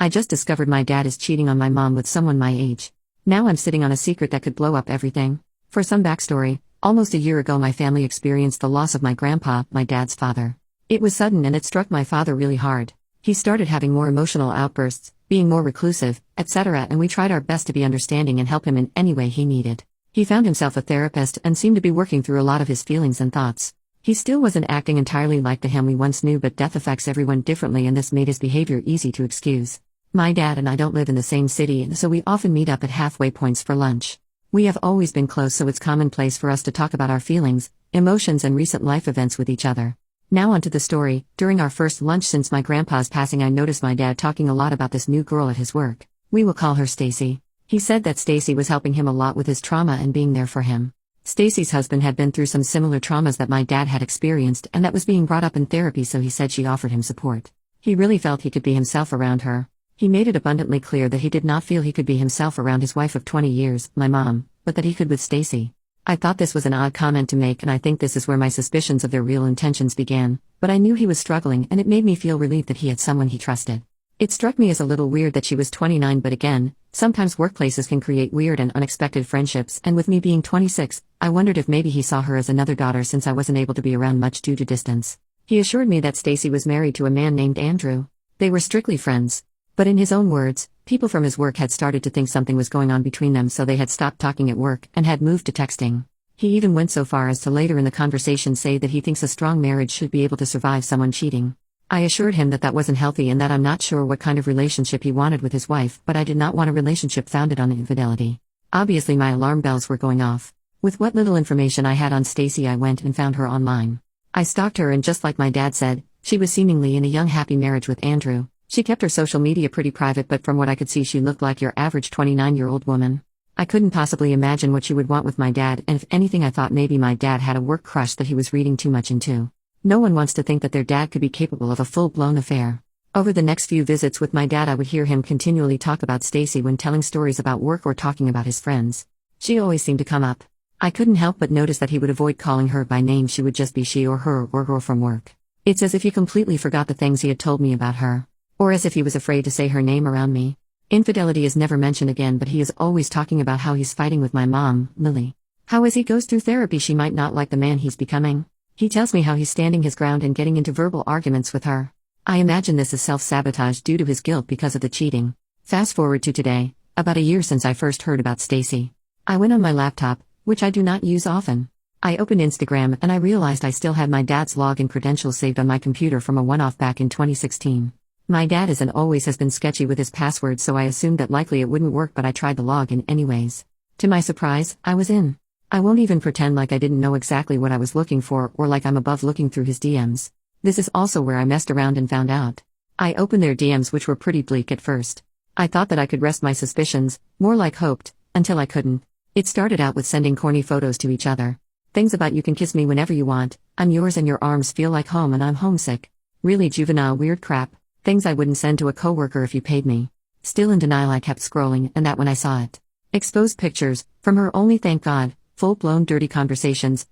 I just discovered my dad is cheating on my mom with someone my age. Now I'm sitting on a secret that could blow up everything. For some backstory, almost a year ago my family experienced the loss of my grandpa, my dad's father. It was sudden and it struck my father really hard. He started having more emotional outbursts, being more reclusive, etc., and we tried our best to be understanding and help him in any way he needed. He found himself a therapist and seemed to be working through a lot of his feelings and thoughts. He still wasn't acting entirely like the him we once knew, but death affects everyone differently and this made his behavior easy to excuse. My dad and I don't live in the same city and so we often meet up at halfway points for lunch. We have always been close, so it's commonplace for us to talk about our feelings, emotions and recent life events with each other. Now onto the story. During our first lunch since my grandpa's passing, I noticed my dad talking a lot about this new girl at his work. We will call her Stacy. He said that Stacy was helping him a lot with his trauma and being there for him. Stacy's husband had been through some similar traumas that my dad had experienced, and that was being brought up in therapy, so he said she offered him support. He really felt he could be himself around her. He made it abundantly clear that he did not feel he could be himself around his wife of 20 years, my mom, but that he could with Stacy. I thought this was an odd comment to make, and I think this is where my suspicions of their real intentions began, but I knew he was struggling and it made me feel relieved that he had someone he trusted. It struck me as a little weird that she was 29, but again, sometimes workplaces can create weird and unexpected friendships, and with me being 26, I wondered if maybe he saw her as another daughter since I wasn't able to be around much due to distance. He assured me that Stacy was married to a man named Andrew. They were strictly friends. But in his own words, people from his work had started to think something was going on between them, so they had stopped talking at work and had moved to texting. He even went so far as to later in the conversation say that he thinks a strong marriage should be able to survive someone cheating. I assured him that that wasn't healthy and that I'm not sure what kind of relationship he wanted with his wife, but I did not want a relationship founded on infidelity. Obviously my alarm bells were going off. With what little information I had on Stacy, I went and found her online. I stalked her, and just like my dad said, she was seemingly in a young happy marriage with Andrew. She kept her social media pretty private, but from what I could see she looked like your average 29-year-old woman. I couldn't possibly imagine what she would want with my dad, and if anything I thought maybe my dad had a work crush that he was reading too much into. No one wants to think that their dad could be capable of a full-blown affair. Over the next few visits with my dad I would hear him continually talk about Stacy when telling stories about work or talking about his friends. She always seemed to come up. I couldn't help but notice that he would avoid calling her by name. She would just be she or her or girl from work. It's as if he completely forgot the things he had told me about her. Or as if he was afraid to say her name around me. Infidelity is never mentioned again, but he is always talking about how he's fighting with my mom, Lily. How as he goes through therapy she might not like the man he's becoming. He tells me how he's standing his ground and getting into verbal arguments with her. I imagine this is self-sabotage due to his guilt because of the cheating. Fast forward to today, about a year since I first heard about Stacy. I went on my laptop, which I do not use often. I opened Instagram and I realized I still had my dad's login credentials saved on my computer from a one-off back in 2016. My dad is and always has been sketchy with his password, so I assumed that likely it wouldn't work, but I tried the login anyways. To my surprise, I was in. I won't even pretend like I didn't know exactly what I was looking for or like I'm above looking through his DMs. This is also where I messed around and found out. I opened their DMs, which were pretty bleak at first. I thought that I could rest my suspicions, more like hoped, until I couldn't. It started out with sending corny photos to each other. Things about you can kiss me whenever you want, I'm yours and your arms feel like home and I'm homesick. Really juvenile weird crap. Things I wouldn't send to a coworker if you paid me. Still in denial I kept scrolling, and that when I saw it. Exposed pictures, from her only, thank God. Full-blown dirty conversations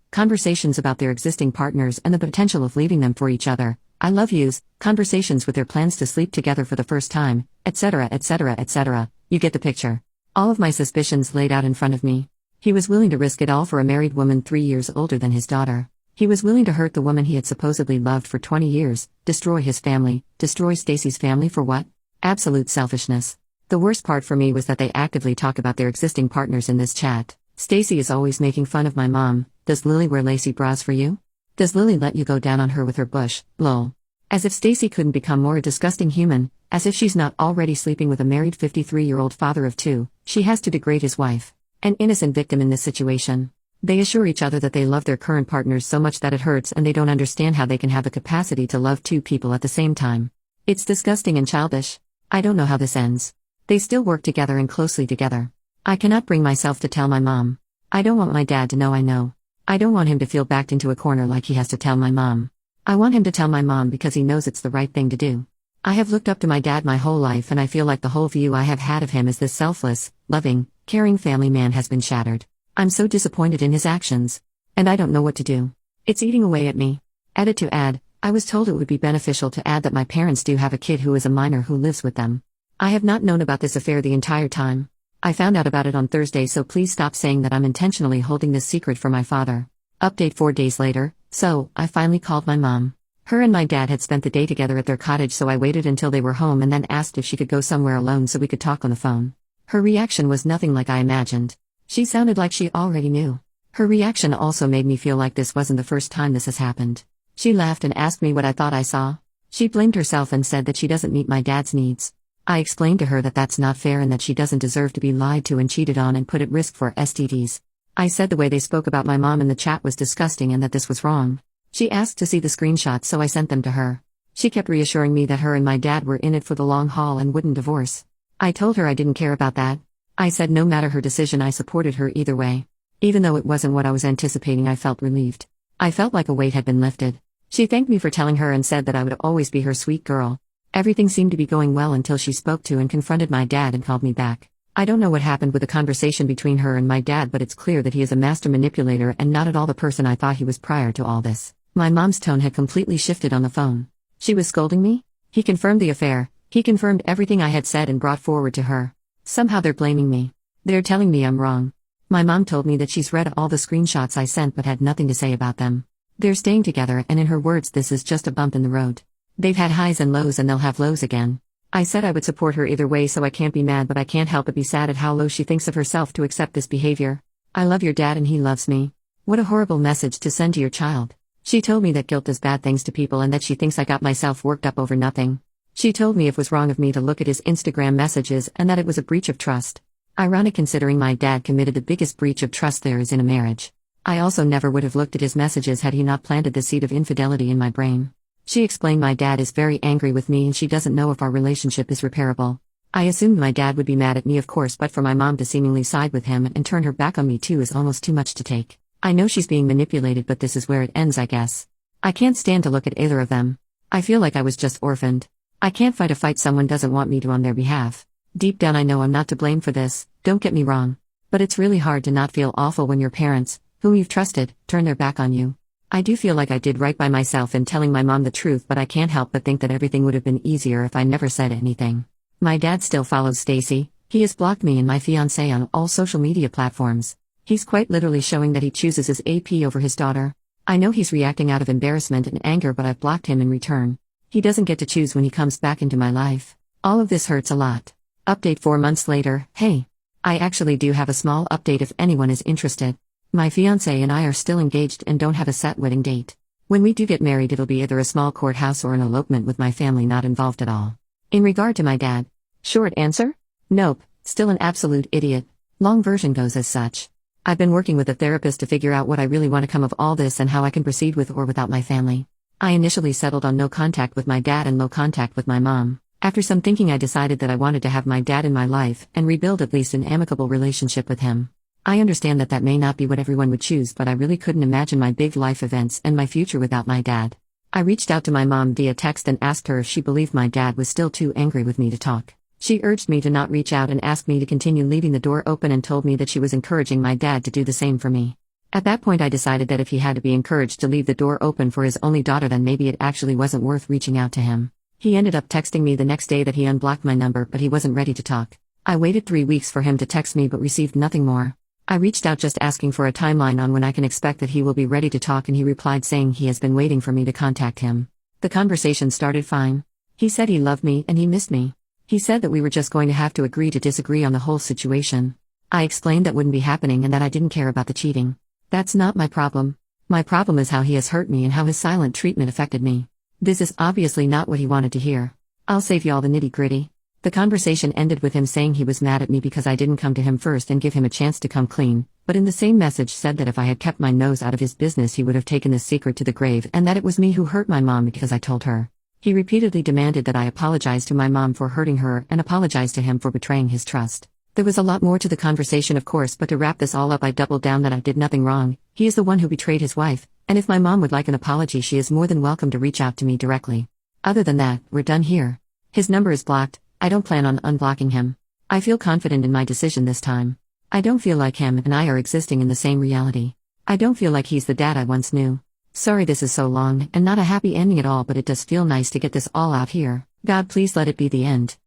about their existing partners and the potential of leaving them for each other, I love yous, conversations with their plans to sleep together for the first time, etc., etc., etc. You get the picture. All of my suspicions laid out in front of me. He was willing to risk it all for a married woman 3 years older than his daughter. He was willing to hurt the woman he had supposedly loved for 20 years, destroy his family, destroy Stacy's family for what? Absolute selfishness. The worst part for me was that they actively talk about their existing partners in this chat. Stacy is always making fun of my mom. Does Lily wear lacy bras for you? Does Lily let you go down on her with her bush? Lol. As if Stacy couldn't become more a disgusting human, as if she's not already sleeping with a married 53-year-old father of 2, she has to degrade his wife. An innocent victim in this situation. They assure each other that they love their current partners so much that it hurts, and they don't understand how they can have the capacity to love 2 people at the same time. It's disgusting and childish. I don't know how this ends. They still work together and closely together. I cannot bring myself to tell my mom. I don't want my dad to know I know. I don't want him to feel backed into a corner like he has to tell my mom. I want him to tell my mom because he knows it's the right thing to do. I have looked up to my dad my whole life, and I feel like the whole view I have had of him as this selfless, loving, caring family man has been shattered. I'm so disappointed in his actions. And I don't know what to do. It's eating away at me. Added to add, I was told it would be beneficial to add that my parents do have a kid who is a minor who lives with them. I have not known about this affair the entire time. I found out about it on Thursday, so please stop saying that I'm intentionally holding this secret from my father. Update 4 days later, so, I finally called my mom. Her and my dad had spent the day together at their cottage, so I waited until they were home and then asked if she could go somewhere alone so we could talk on the phone. Her reaction was nothing like I imagined. She sounded like she already knew. Her reaction also made me feel like this wasn't the first time this has happened. She laughed and asked me what I thought I saw. She blamed herself and said that she doesn't meet my dad's needs. I explained to her that that's not fair and that she doesn't deserve to be lied to and cheated on and put at risk for STDs. I said the way they spoke about my mom in the chat was disgusting and that this was wrong. She asked to see the screenshots, so I sent them to her. She kept reassuring me that her and my dad were in it for the long haul and wouldn't divorce. I told her I didn't care about that. I said no matter her decision, I supported her either way. Even though it wasn't what I was anticipating, I felt relieved. I felt like a weight had been lifted. She thanked me for telling her and said that I would always be her sweet girl. Everything seemed to be going well until she spoke to and confronted my dad and called me back. I don't know what happened with the conversation between her and my dad, but it's clear that he is a master manipulator and not at all the person I thought he was prior to all this. My mom's tone had completely shifted on the phone. She was scolding me? He confirmed the affair. He confirmed everything I had said and brought forward to her. Somehow they're blaming me. They're telling me I'm wrong. My mom told me that she's read all the screenshots I sent but had nothing to say about them. They're staying together, and in her words, this is just a bump in the road. They've had highs and lows and they'll have lows again. I said I would support her either way, so I can't be mad, but I can't help but be sad at how low she thinks of herself to accept this behavior. I love your dad and he loves me. What a horrible message to send to your child. She told me that guilt does bad things to people and that she thinks I got myself worked up over nothing. She told me it was wrong of me to look at his Instagram messages and that it was a breach of trust. Ironic considering my dad committed the biggest breach of trust there is in a marriage. I also never would have looked at his messages had he not planted the seed of infidelity in my brain. She explained my dad is very angry with me and she doesn't know if our relationship is repairable. I assumed my dad would be mad at me, of course, but for my mom to seemingly side with him and turn her back on me too is almost too much to take. I know she's being manipulated, but this is where it ends, I guess. I can't stand to look at either of them. I feel like I was just orphaned. I can't fight a fight someone doesn't want me to on their behalf. Deep down I know I'm not to blame for this, don't get me wrong. But it's really hard to not feel awful when your parents, whom you've trusted, turn their back on you. I do feel like I did right by myself in telling my mom the truth, but I can't help but think that everything would have been easier if I never said anything. My dad still follows Stacy. He has blocked me and my fiancé on all social media platforms. He's quite literally showing that he chooses his AP over his daughter. I know he's reacting out of embarrassment and anger, but I've blocked him in return. He doesn't get to choose when he comes back into my life. All of this hurts a lot. Update 4 months later. Hey. I actually do have a small update if anyone is interested. My fiancé and I are still engaged and don't have a set wedding date. When we do get married, it'll be either a small courthouse or an elopement with my family not involved at all. In regard to my dad, short answer? Nope, still an absolute idiot. Long version goes as such. I've been working with a therapist to figure out what I really want to come of all this and how I can proceed with or without my family. I initially settled on no contact with my dad and low contact with my mom. After some thinking, I decided that I wanted to have my dad in my life and rebuild at least an amicable relationship with him. I understand that that may not be what everyone would choose, but I really couldn't imagine my big life events and my future without my dad. I reached out to my mom via text and asked her if she believed my dad was still too angry with me to talk. She urged me to not reach out and asked me to continue leaving the door open and told me that she was encouraging my dad to do the same for me. At that point I decided that if he had to be encouraged to leave the door open for his only daughter, then maybe it actually wasn't worth reaching out to him. He ended up texting me the next day that he unblocked my number, but he wasn't ready to talk. I waited 3 weeks for him to text me but received nothing more. I reached out just asking for a timeline on when I can expect that he will be ready to talk, and he replied saying he has been waiting for me to contact him. The conversation started fine. He said he loved me and he missed me. He said that we were just going to have to agree to disagree on the whole situation. I explained that wouldn't be happening and that I didn't care about the cheating. That's not my problem. My problem is how he has hurt me and how his silent treatment affected me. This is obviously not what he wanted to hear. I'll save you all the nitty-gritty. The conversation ended with him saying he was mad at me because I didn't come to him first and give him a chance to come clean, but in the same message said that if I had kept my nose out of his business he would have taken this secret to the grave, and that it was me who hurt my mom because I told her. He repeatedly demanded that I apologize to my mom for hurting her and apologize to him for betraying his trust. There was a lot more to the conversation, of course, but to wrap this all up I doubled down that I did nothing wrong. He is the one who betrayed his wife, and if my mom would like an apology she is more than welcome to reach out to me directly. Other than that, we're done here. His number is blocked. I don't plan on unblocking him. I feel confident in my decision this time. I don't feel like him and I are existing in the same reality. I don't feel like he's the dad I once knew. Sorry this is so long and not a happy ending at all, but it does feel nice to get this all out here. God, please let it be the end.